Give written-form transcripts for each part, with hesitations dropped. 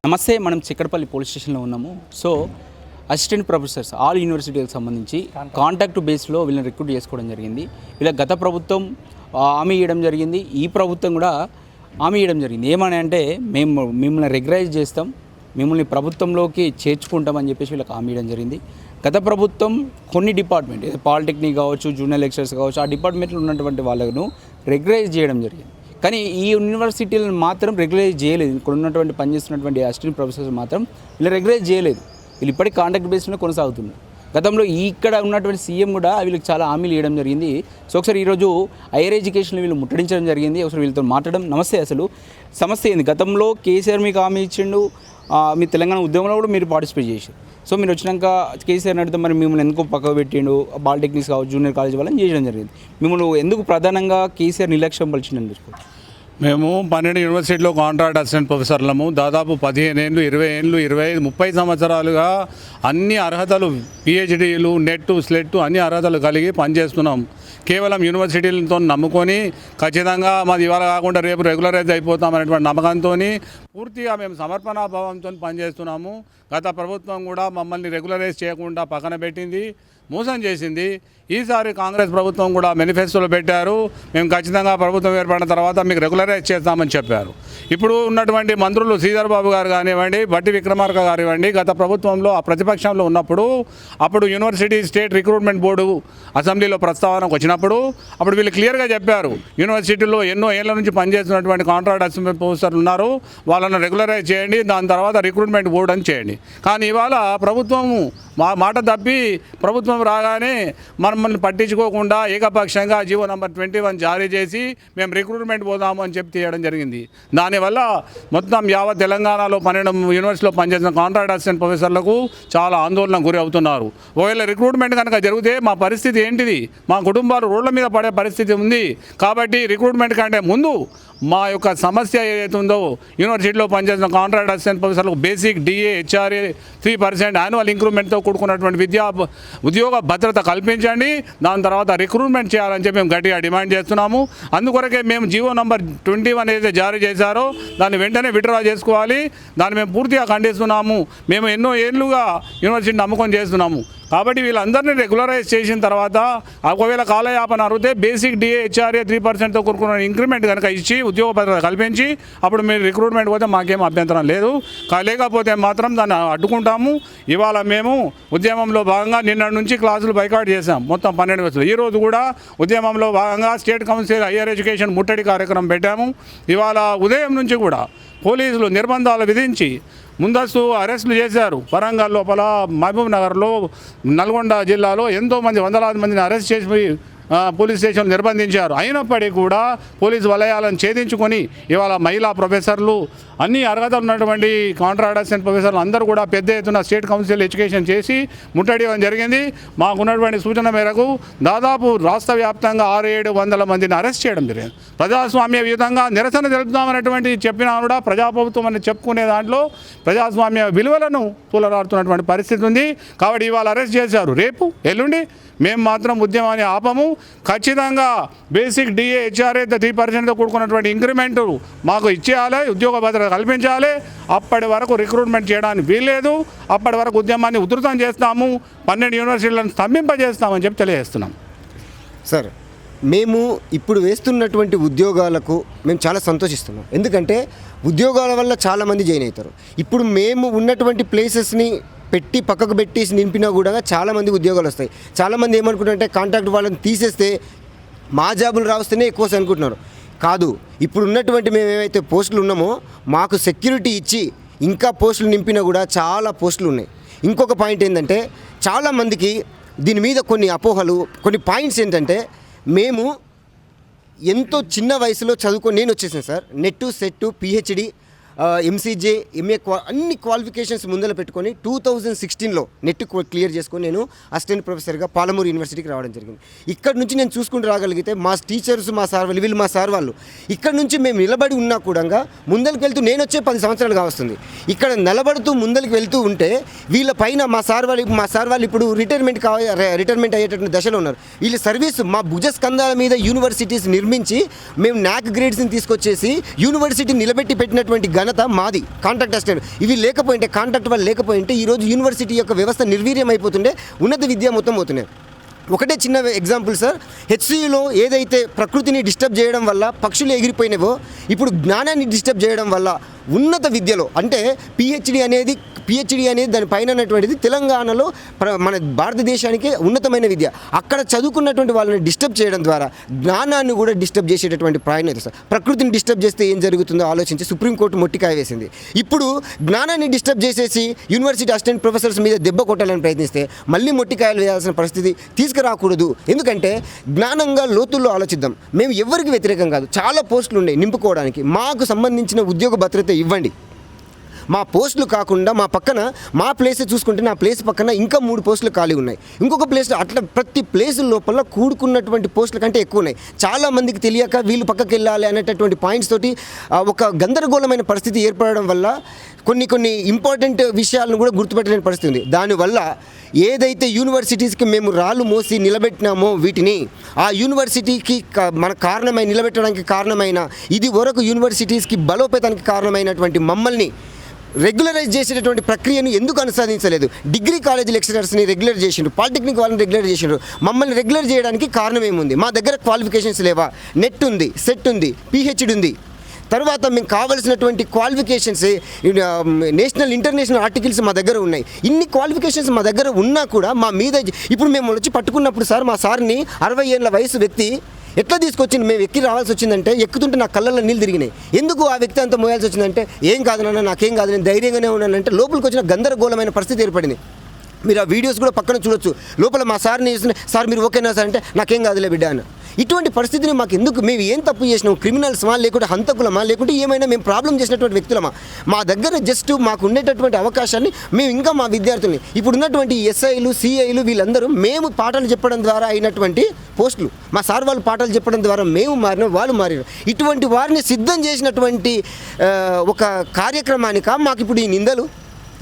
నమస్తే, మనం చిక్కడపల్లి పోలీస్ స్టేషన్లో ఉన్నాము. సో అసిస్టెంట్ ప్రొఫెసర్స్ ఆల్ యూనివర్సిటీలకు సంబంధించి కాంటాక్ట్ బేస్లో వీళ్ళని రిక్రూట్ చేసుకోవడం జరిగింది. వీళ్ళ గత ప్రభుత్వం హామీ ఇవ్వడం జరిగింది, ఈ ప్రభుత్వం కూడా హామీ ఇవ్వడం జరిగింది. ఏమని అంటే మేము మిమ్మల్ని రెగ్యులైజ్ చేస్తాం, మిమ్మల్ని ప్రభుత్వంలోకి చేర్చుకుంటామని చెప్పేసి వీళ్ళకి హామీ ఇవ్వడం జరిగింది. గత ప్రభుత్వం కొన్ని డిపార్ట్మెంట్ పాలిటెక్నిక్ కావచ్చు, జూనియర్ లెక్చరర్స్ కావచ్చు, ఆ డిపార్ట్మెంట్లో ఉన్నటువంటి వాళ్ళను రెగ్యులైజ్ చేయడం జరిగింది. కానీ ఈ యూనివర్సిటీలను మాత్రం రెగ్యులైజ్ చేయలేదు. ఇక్కడ ఉన్నటువంటి పనిచేస్తున్నటువంటి అసిస్టెంట్ ప్రొఫెసర్స్ మాత్రం వీళ్ళు రెగ్యులైజ్ చేయలేదు. వీళ్ళు ఇప్పటికీ కాంట్రాక్ట్ బేస్లో కొనసాగుతున్నారు. గతంలో ఇక్కడ ఉన్నటువంటి సీఎం కూడా వీళ్ళకి చాలా హామీలు ఇవ్వడం జరిగింది. సో ఒకసారి ఈరోజు హైయర్ ఎడ్యుకేషన్లో వీళ్ళు ముట్టడించడం జరిగింది. ఒకసారి వీళ్ళతో మాట్లాడడం. నమస్తే, అసలు సమస్య ఏంది? గతంలో కేసీఆర్ మీకు హామీ ఇచ్చిండు, మీ తెలంగాణ ఉద్యమంలో కూడా మీరు పార్టిసిపేట్ చేశారు. సో మీరు వచ్చినాక కేసీఆర్ అడిగితే మరి మిమ్మల్ని ఎందుకు పక్కకు పెట్టిండు, పాలిటెక్నిక్స్ కావచ్చు, జూనియర్ కాలేజ్ వాళ్ళని చేయడం జరిగింది. మిమ్మల్ని ఎందుకు ప్రధానంగా కేసీఆర్ నిర్లక్ష్యం పలిచిందని తెలుసుకోవచ్చు. మేము 12 యూనివర్సిటీలో కాంట్రాక్ట్ అసిస్టెంట్ ప్రొఫెసర్లము. దాదాపు 15 ఏళ్ళు, 20 ఏళ్ళు, 25, 30 సంవత్సరాలుగా అన్ని అర్హతలు, పిహెచ్డీలు, నెట్, స్లెట్ అన్ని అర్హతలు కలిగి పనిచేస్తున్నాం. కేవలం యూనివర్సిటీలతో నమ్ముకొని ఖచ్చితంగా మాది ఇవాళ కాకుండా రేపు రెగ్యులరైజ్ అయిపోతామనేటువంటి నమ్మకంతో పూర్తిగా మేము సమర్పణాభావంతో పనిచేస్తున్నాము. గత ప్రభుత్వం కూడా మమ్మల్ని రెగ్యులరైజ్ చేయకుండా పక్కన పెట్టింది, మోసం చేసింది. ఈసారి కాంగ్రెస్ ప్రభుత్వం కూడా మేనిఫెస్టోలో పెట్టారు, మేము ఖచ్చితంగా ప్రభుత్వం ఏర్పడిన తర్వాత మీకు రెగ్యులరైజ్ చేస్తామని చెప్పారు. ఇప్పుడు ఉన్నటువంటి మంత్రులు శ్రీధర్ బాబు గారు కానివ్వండి, బట్టి విక్రమార్క కానివ్వండి, గత ప్రభుత్వంలో ఆ ప్రతిపక్షంలో ఉన్నప్పుడు అప్పుడు యూనివర్సిటీ స్టేట్ రిక్రూట్మెంట్ బోర్డు అసెంబ్లీలో ప్రస్తావనకు వచ్చినప్పుడు అప్పుడు వీళ్ళు క్లియర్గా చెప్పారు, యూనివర్సిటీలో ఎన్నో ఏళ్ల నుంచి పనిచేస్తున్నటువంటి కాంట్రాక్ట్ అసిస్టెంట్ ప్రొఫెసర్లు ఉన్నారు, వాళ్ళను రెగ్యులరైజ్ చేయండి, దాని తర్వాత రిక్రూట్మెంట్ బోర్డు అని చేయండి. కానీ ఇవాళ ప్రభుత్వము మాట తప్పి ప్రభుత్వం రాగానే మనల్ని పట్టించుకోకుండా ఏకపక్షంగా జీవో నంబర్ 21 జారీ చేసి మేము రిక్రూట్మెంట్ పోదాము అని చెప్పి తీయడం జరిగింది. దానివల్ల మొత్తం యావత్ తెలంగాణలో 12 యూనివర్సిటీలో పనిచేసిన కాంట్రాక్ట్ అసిస్టెంట్ ప్రొఫెసర్లకు చాలా ఆందోళనకు గురి అవుతున్నారు. ఒకవేళ రిక్రూట్మెంట్ కనుక జరిగితే మా పరిస్థితి ఏంటిది? మా కుటుంబాలు రోడ్ల మీద పడే పరిస్థితి ఉంది. కాబట్టి రిక్రూట్మెంట్ కంటే ముందు మా యొక్క సమస్య ఏదైతే ఉందో యూనివర్సిటీలో పనిచేసిన కాంట్రాక్ట్ అసిస్టెంట్ ప్రొఫెసర్లకు బేసిక్ డిఏ, హెచ్ఆర్ఏ 3% యాన్యువల్ ఇంక్రిమెంట్తో కూడుకున్నటువంటి ఉద్యోగ భద్రత కల్పించండి, దాని తర్వాత రిక్రూట్మెంట్ చేయాలని చెప్పి మేము గట్టిగా డిమాండ్ చేస్తున్నాము. అందుకొరకే మేము జీవో నంబర్ 21 ఏదైతే జారీ చేశారో దాన్ని వెంటనే విత్డ్రా చేసుకోవాలి. దాన్ని మేము పూర్తిగా ఖండిస్తున్నాము. మేము ఎన్నో ఏళ్ళుగా యూనివర్సిటీని నమ్మకం చేస్తున్నాము. కాబట్టి వీళ్ళందరినీ రెగ్యులరైజ్ చేసిన తర్వాత ఒకవేళ కాలయాపన అడిగితే బేసిక్ డిఏ, హెచ్ఆర్ఏ 3%తో కూడుకున్న ఇంక్రిమెంట్ కనుక ఇచ్చి ఉద్యోగ భద్రత కల్పించి అప్పుడు మీరు రిక్రూట్మెంట్ పోతే మాకేం అభ్యంతరం లేదు. లేకపోతే మాత్రం దాన్ని అడ్డుకుంటాము. ఇవాళ మేము ఉద్యమంలో భాగంగా నిన్న నుంచి క్లాసులు బైకాట్ చేశాం మొత్తం 12 రోజులు. ఈరోజు కూడా ఉద్యమంలో భాగంగా స్టేట్ కౌన్సిల్ హైయర్ ఎడ్యుకేషన్ ముట్టడి కార్యక్రమం పెట్టాము. ఇవాళ ఉదయం నుంచి కూడా పోలీసులు నిర్బంధాలు విధించి ముందస్తు అరెస్టులు చేశారు. వరంగల్ లోపల, మహబూబ్ నగర్లో, నల్గొండ జిల్లాలో ఎంతోమంది, వందలాది మందిని అరెస్ట్ చేసి పోలీస్ స్టేషన్లు నిర్బంధించారు. అయినప్పటికీ కూడా పోలీసు వలయాలను ఛేదించుకొని ఇవాళ మహిళా ప్రొఫెసర్లు, అన్ని అర్హతలు ఉన్నటువంటి కాంట్రాక్ట్ అసిస్టెంట్ ప్రొఫెసర్లు అందరూ కూడా పెద్ద ఎత్తున స్టేట్ కౌన్సిల్ ఎడ్యుకేషన్ చేసి ముట్టడియడం జరిగింది. మాకున్నటువంటి సూచన మేరకు దాదాపు రాష్ట్ర వ్యాప్తంగా 600-700 మందిని అరెస్ట్ చేయడం జరిగింది. ప్రజాస్వామ్య విధంగా నిరసన తెలుపుతామనేటువంటి చెప్పినా కూడా ప్రజాప్రభుత్వం అని చెప్పుకునే దాంట్లో ప్రజాస్వామ్య విలువలను తూలరాడుతున్నటువంటి పరిస్థితి ఉంది. కాబట్టి ఇవాళ అరెస్ట్ చేశారు. రేపు ఎల్లుండి మేము మాత్రం ఉద్యమాన్ని ఆపము. ఖచ్చితంగా బేసిక్ డిఏ, హెచ్ఆర్ఏ 3%తో కూడుకున్నటువంటి ఇంక్రిమెంట్ మాకు ఇచ్చేయాలి, ఉద్యోగ భద్రత కల్పించాలి. అప్పటి వరకు రిక్రూట్మెంట్ చేయడానికి వీల్లేదు. అప్పటి వరకు ఉద్యమాన్ని ఉధృతం చేస్తాము, 12 యూనివర్సిటీలను స్తంభింపజేస్తామని చెప్పి తెలియజేస్తున్నాం. సార్, మేము ఇప్పుడు వేస్తున్నటువంటి ఉద్యోగాలకు మేము చాలా సంతోషిస్తున్నాం. ఎందుకంటే ఉద్యోగాల వల్ల చాలామంది జాయిన్ అవుతారు. ఇప్పుడు మేము ఉన్నటువంటి ప్లేసెస్ని పెట్టి పక్కకు పెట్టేసి నింపినా కూడా చాలామంది ఉద్యోగాలు వస్తాయి. చాలామంది ఏమనుకుంటారంటే కాంట్రాక్ట్ వాళ్ళని తీసేస్తే మా జాబులు రావస్తేనే ఎక్కువ అనుకుంటున్నారు. కాదు, ఇప్పుడు ఉన్నటువంటి మేము ఏవైతే పోస్టులు ఉన్నామో మాకు సెక్యూరిటీ ఇచ్చి ఇంకా పోస్టులు నింపినా కూడా చాలా పోస్టులు ఉన్నాయి. ఇంకొక పాయింట్ ఏంటంటే చాలామందికి దీని మీద కొన్ని అపోహలు, కొన్ని పాయింట్స్ ఏంటంటే మేము ఎంతో చిన్న వయసులో చదువుకొని నేను వచ్చేసాను sir. Net, set, PhD, MCJ, MA అన్ని క్వాలిఫికేషన్స్ ముందర పెట్టుకొని 2016లో నెట్ క్లియర్ చేసుకొని నేను అసిస్టెంట్ ప్రొఫెసర్గా పాలమూరు యూనివర్సిటీకి రావడం జరిగింది. ఇక్కడ నుంచి నేను చూసుకుంటూ రాగలిగితే మా టీచర్స్, మా సార్ వాళ్ళు, వీళ్ళు మా సార్ వాళ్ళు ఇక్కడ నుంచి మేము నిలబడి ఉన్నా కూడా ముందరికి వెళ్తూ నేను వచ్చే 10 సంవత్సరాలుగా వస్తుంది. ఇక్కడ నిలబడుతూ ముందరికి వెళ్తూ ఉంటే వీళ్ళ పైన మా సార్ వాళ్ళు ఇప్పుడు రిటైర్మెంట్ అయ్యేటటువంటి దశలో ఉన్నారు. వీళ్ళ సర్వీస్ మా భుజస్కంధాల మీద యూనివర్సిటీస్ నిర్మించి మేము నాక్ గ్రేడ్స్ని తీసుకొచ్చేసి యూనివర్సిటీ నిలబెట్టి పెట్టినటువంటి ఘనత ఘనత మాది. కాంట్రాక్ట్ అసిస్టెంట్ ఇవి లేకపోయింటే, కాంట్రాక్ట్ వాళ్ళు లేకపోయింటే ఈరోజు యూనివర్సిటీ యొక్క వ్యవస్థ నిర్వీర్యం అయిపోతుండే, ఉన్నత విద్య మొత్తం పోతుండే. ఒకటే చిన్న ఎగ్జాంపుల్ సార్, హెచ్సియులో ఏదైతే ప్రకృతిని డిస్టర్బ్ చేయడం వల్ల పక్షులు ఎగిరిపోయినవో, ఇప్పుడు జ్ఞానాన్ని డిస్టర్బ్ చేయడం వల్ల ఉన్నత విద్యలో అంటే పిహెచ్డి అనేది దాని పైన ఉన్నటువంటిది తెలంగాణలో మన భారతదేశానికి ఉన్నతమైన విద్య. అక్కడ చదువుకున్నటువంటి వాళ్ళని డిస్టర్బ్ చేయడం ద్వారా జ్ఞానాన్ని కూడా డిస్టర్బ్ చేసేటటువంటి ప్రయత్నం సార్. ప్రకృతిని డిస్టర్బ్ చేస్తే ఏం జరుగుతుందో ఆలోచించి సుప్రీంకోర్టు మొట్టికాయ వేసింది. ఇప్పుడు జ్ఞానాన్ని డిస్టర్బ్ చేసేసి యూనివర్సిటీ అసిస్టెంట్ ప్రొఫెసర్స్ మీద దెబ్బ కొట్టాలని ప్రయత్నిస్తే మళ్ళీ మొట్టికాయలు వేయాల్సిన పరిస్థితి తీసుకురాకూడదు. ఎందుకంటే జ్ఞానంగా లోతుల్లో ఆలోచిద్దాం. మేము ఎవరికి వ్యతిరేకం కాదు, చాలా పోస్టులు ఉన్నాయి నింపుకోవడానికి. మాకు సంబంధించిన ఉద్యోగ భద్రత ఇవ్వండి. మా పోస్టులు కాకుండా మా పక్కన మా ప్లేస్ చూసుకుంటే నా ప్లేస్ పక్కన ఇంకా 3 పోస్టులు ఖాళీ ఉన్నాయి. ఇంకొక ప్లేస్లో అట్లా ప్రతి ప్లేస్ లోపల కూడుకున్నటువంటి పోస్టుల కంటే ఎక్కువ ఉన్నాయి. చాలామందికి తెలియక వీళ్ళు పక్కకి వెళ్ళాలి అనేటటువంటి పాయింట్స్ తోటి ఒక గందరగోళమైన పరిస్థితి ఏర్పడడం వల్ల కొన్ని ఇంపార్టెంట్ విషయాలను కూడా గుర్తుపెట్టలేని పరిస్థితి ఉంది. దానివల్ల ఏదైతే యూనివర్సిటీస్కి మేము రాళ్ళు మోసి నిలబెట్టినామో వీటిని, ఆ యూనివర్సిటీకి మన కారణమై నిలబెట్టడానికి కారణమైన ఇది వరకు యూనివర్సిటీస్కి బలోపేతానికి కారణమైనటువంటి మమ్మల్ని రెగ్యులరైజ్ చేసేటటువంటి ప్రక్రియను ఎందుకు అనుసరించలేదు? డిగ్రీ కాలేజ్ లెక్చరర్స్ని రెగ్యులర్ చేసిండ్రు, పాలిటెక్నిక్ వాళ్ళని రెగ్యులర్ చేసిండ్రు. మమ్మల్ని రెగ్యులర్ చేయడానికి కారణం ఏముంది? మా దగ్గర క్వాలిఫికేషన్స్ లేవా? నెట్ ఉంది, సెట్ ఉంది, పిహెచ్డి ఉంది. తర్వాత మేము కావాల్సినటువంటి క్వాలిఫికేషన్స్ నేషనల్ ఇంటర్నేషనల్ ఆర్టికల్స్ మా దగ్గర ఉన్నాయి. ఇన్ని క్వాలిఫికేషన్స్ మా దగ్గర ఉన్నా కూడా మా మీద ఇప్పుడు మేము వచ్చి పట్టుకున్నప్పుడు సార్, మా సార్ని 60 ఏళ్ళ వయసు వ్యక్తి ఎట్లా తీసుకొచ్చింది? మేము ఎక్కి రావాల్సి వచ్చిందంటే ఎక్కుతుంటే నా కళ్ళల్లో నీళ్ళు తిరిగినాయి. ఎందుకు ఆ వ్యక్తి అంతా మోయాల్సి వచ్చిందంటే, ఏం కాదు నాన్న, నాకేం కాదు, నేను ధైర్యంగానే ఉన్నానంటే లోపలికి వచ్చిన గందరగోళమైన పరిస్థితి ఏర్పడింది. మీరు ఆ వీడియోస్ కూడా పక్కన చూడొచ్చు. లోపల మా సార్ని సార్ మీరు ఓకేనా సార్ అంటే, నాకేం కాదులే బిడ్డ అన్న. ఇటువంటి పరిస్థితిని మాకు ఎందుకు? మేము ఏం తప్పు చేసినాం? క్రిమినల్స్మా, లేకుంటే హంతకులమా, లేకుంటే ఏమైనా మేము ప్రాబ్లం చేసినటువంటి వ్యక్తులమా? మా దగ్గర జస్ట్ మాకు ఉండేటటువంటి అవకాశాన్ని మేము ఇంకా మా విద్యార్థుల్ని, ఇప్పుడు ఉన్నటువంటి ఎస్ఐలు, సిఐలు వీళ్ళందరూ మేము పాఠాలు చెప్పడం ద్వారా అయినటువంటి పోస్టులు. మా సార్ వాళ్ళు పాఠాలు చెప్పడం ద్వారా మేము మారినాం, వాళ్ళు మారినారు. ఇటువంటి వారిని సిద్ధం చేసినటువంటి ఒక కార్యక్రమానిక మాకు ఇప్పుడు ఈ నిందలు?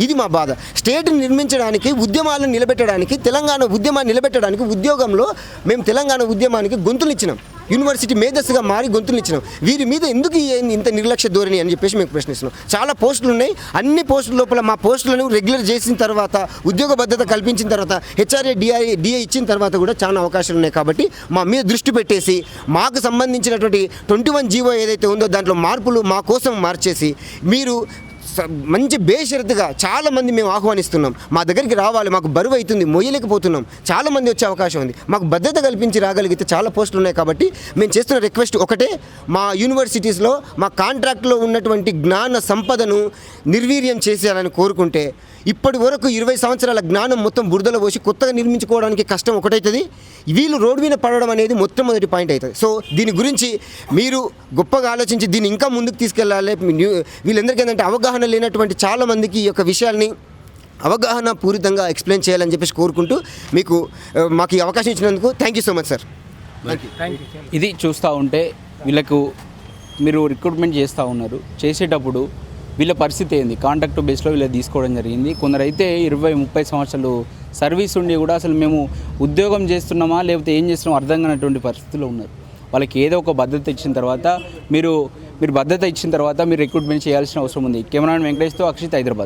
ఇది మా బాధ. స్టేట్ని నిర్మించడానికి, ఉద్యమాలను నిలబెట్టడానికి, తెలంగాణ ఉద్యమాన్ని నిలబెట్టడానికి ఉద్యోగంలో మేము తెలంగాణ ఉద్యమానికి గొంతునిచ్చినాం. యూనివర్సిటీ మేధస్సుగా మారి గొంతునిచ్చినాం. వీరి మీద ఎందుకు ఇంత నిర్లక్ష్య ధోరణి అని చెప్పేసి మేము ప్రశ్నిస్తున్నాం. చాలా పోస్టులు ఉన్నాయి. అన్ని పోస్టుల లోపల మా పోస్టులను రెగ్యులర్ చేసిన తర్వాత, ఉద్యోగ భద్రత కల్పించిన తర్వాత, హెచ్ఆర్ఏ డిఐ ఇచ్చిన తర్వాత కూడా చాలా అవకాశాలు ఉన్నాయి. కాబట్టి మా మీద దృష్టి పెట్టేసి మాకు సంబంధించినటువంటి 21 జీవో ఏదైతే ఉందో దాంట్లో మార్పులు మా కోసం మార్చేసి మీరు మంచి బేషరతుగా చాలామంది మేము ఆహ్వానిస్తున్నాం. మా దగ్గరికి రావాలి, మాకు బరువు అవుతుంది, మొయ్యలేకపోతున్నాం, చాలామంది వచ్చే అవకాశం ఉంది. మాకు భద్రత కల్పించి రాగలిగితే చాలా పోస్టులు ఉన్నాయి. కాబట్టి మేము చేస్తున్న రిక్వెస్ట్ ఒకటే, మా యూనివర్సిటీస్లో మా కాంట్రాక్ట్లో ఉన్నటువంటి జ్ఞాన సంపదను నిర్వీర్యం చేసేయాలని కోరుకుంటే, ఇప్పటి వరకు 20 సంవత్సరాల జ్ఞానం మొత్తం బురదలో పోసి కొత్తగా నిర్మించుకోవడానికి కష్టం ఒకటవుతుంది. వీళ్ళు రోడ్డు మీద పడడం అనేది మొట్టమొదటి పాయింట్ అవుతుంది. సో దీని గురించి మీరు గొప్పగా ఆలోచించి దీన్ని ఇంకా ముందుకు తీసుకెళ్ళాలి. వీళ్ళందరికీ ఏంటంటే అవగాహన లేనటువంటి చాలామందికి ఈ యొక్క విషయాల్ని అవగాహన పూరితంగా ఎక్స్ప్లెయిన్ చేయాలని చెప్పేసి కోరుకుంటూ మాకు ఈ అవకాశం ఇచ్చినందుకు thank you so much sir. ఇది చూస్తూ ఉంటే వీళ్ళకు మీరు రిక్రూట్మెంట్ చేస్తూ ఉన్నారు. చేసేటప్పుడు వీళ్ళ పరిస్థితి ఏంది? కాంట్రాక్ట్ బేస్లో వీళ్ళు తీసుకోవడం జరిగింది. కొందరైతే 20-30 సంవత్సరాలు సర్వీస్ ఉండి కూడా అసలు మేము ఉద్యోగం చేస్తున్నామా లేకపోతే ఏం చేస్తున్నామో అర్థం కానటువంటి పరిస్థితిలో ఉన్నారు. వాళ్ళకి ఏదో ఒక భద్రత ఇచ్చిన తర్వాత మీరు భద్రత ఇచ్చిన తర్వాత మీరు రిక్రూట్మెంట్ చేయాల్సిన అవసరం ఉంది. కెమెరామెన్ వెంకటేష్తో అక్షిత్, హైదరాబాద్.